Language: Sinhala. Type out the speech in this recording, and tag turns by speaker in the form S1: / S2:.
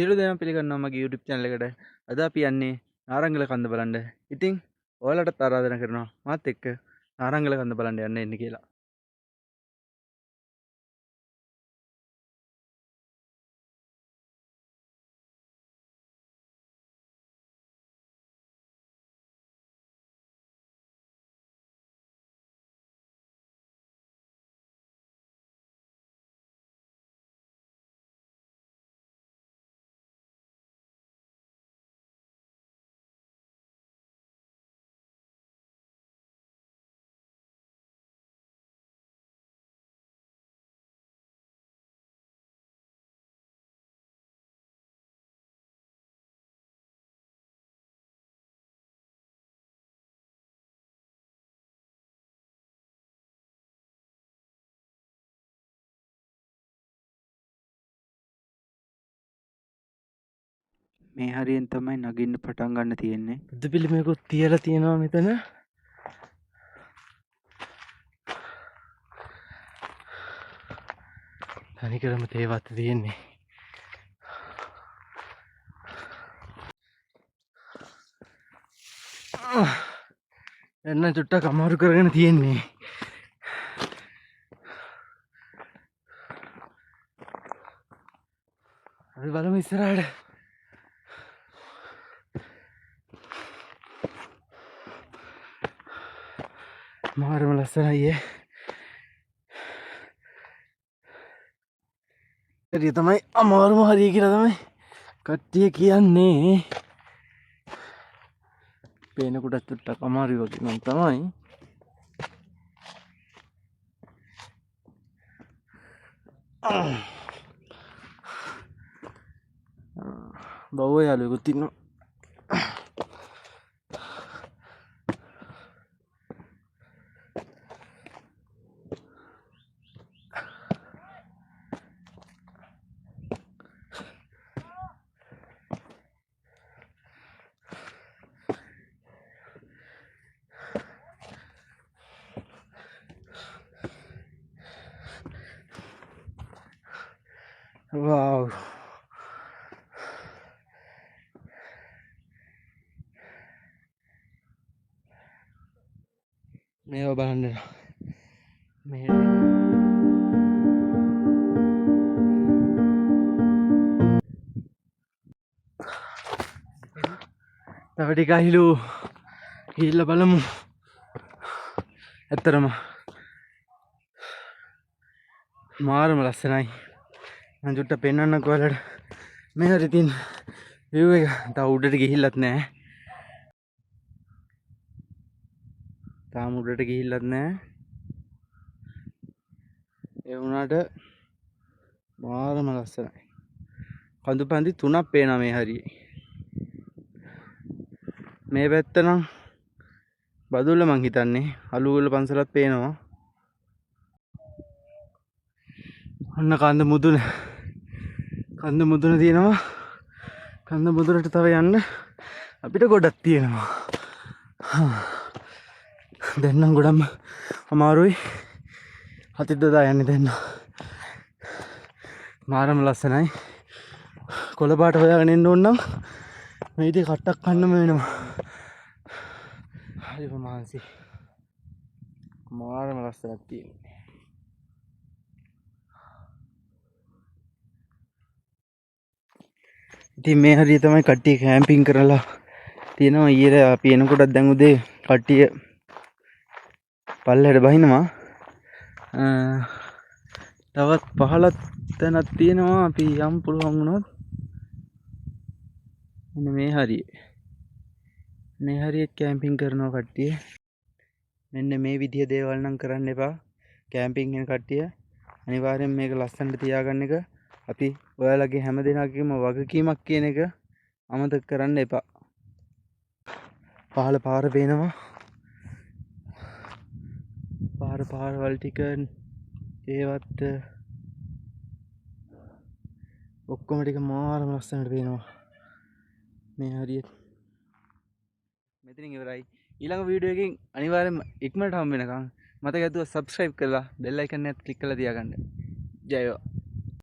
S1: සියලු දෙනා පිළිගන්නවා මගේ YouTube channel එකට. අද අපි යන්නේ නාරංගල කන්ද බලන්න. ඉතින් ඔයාලටත් ආරාධනා කරනවා මාත් එක්ක නාරංගල කන්ද බලන්න යන්න එන්න කියලා.
S2: මේ හරියෙන් තමයි නගින්න පටන් ගන්න තියෙන්නේ.
S1: බුදු පිළිමයකුත් තියලා තියෙනවා මෙතන. තනිකරම තේවත් තියෙන්නේ. එන්න චුට්ටක් අමාරු කරගෙන තියෙන්නේ. අපි බලමු ඉස්සරහට. මාරම ලස්සනයි ඈ. හරිය තමයි අමාරුම හරිය කියලා තමයි කට්ටිය කියන්නේ. පේනකොටත් චුට්ටක් අමාරුයි වගේ නම් තමයි. බව්ව යාළුවෙකුත් ඉන්නවා. Wow. මේවා බලන්න මේ තව ටික අහිලු ගිහිල්ලා බලමු. ඇත්තරම මාරම ලස්සනයි. මම චුට්ටක් පෙන්නන්නකෝ ඔයාලට. මේ හරි තියෙන view එක. තව උඩට ගිහිල්ලත් නැහැ. තාම උඩට ගිහිල්ලත් නැහැ. ඒ වුණාට මාරම ලස්සනයි. කඳු පැන්දි 3ක් පේනවා මේ හරියේ. මේ පැත්ත නම් බදුල්ල මං හිතන්නේ. අලුගල පන්සලත් පේනවා. ඔන්න කන්ද මුදුන. කන්ද මුදුන තියෙනවා. කන්ද මුදුනට තව යන්න අපිට ගොඩක් තියෙනවා. දැන් නම් ගොඩක්ම අමාරුයි. හතිත් දදා යන්නේ දැන්. මාරම ලස්සනයි. කොළ පාට හොයාගෙන එන්න ඕන නම් මේ ඉතින් කට්ටක් කන්නම වෙනවා. හරිම මාන්සි. මාරම ලස්සනක් තියෙනවා. ඉතින් මේ හරිය තමයි කට්ටිය කැම්පින් කරලා තියෙනවා. ඊයේ අපි එනකොටත් දැන් උදේ කට්ටිය පල්ලෙහාට බහිනවා. තවත් 15ක් තැනක් තියෙනවා. අපි යම් පුළුවන් වුණොත් මෙන්න මේ හරියේ. මේ හරියට කැම්පින් කරනවා කට්ටිය. මෙන්න මේ විදිය දේවල් නම් කරන්න එපා. කැම්පින් යන කට්ටිය අනිවාර්යෙන් මේක ලස්සනට තියාගන්න එක අපි ඔයාලගේ හැම දෙනාගේම වගකීමක් කියන එක අමතක කරන්න එපා. පහළ පාර පේනවා. පාරවල් ටික ඒවත් ඔක්කොම ටික මාරම ලස්සනට පේනවා. මේ හරියට මෙතනින් ඉවරයි. ඊළඟ වීඩියෝ එකකින් අනිවාර්යෙන්ම ඉක්මනට හම්බ වෙනකම් මතක ඇතුව subscribe කරලා bell icon එකත් click කරලා තියාගන්න. ජය වේවා.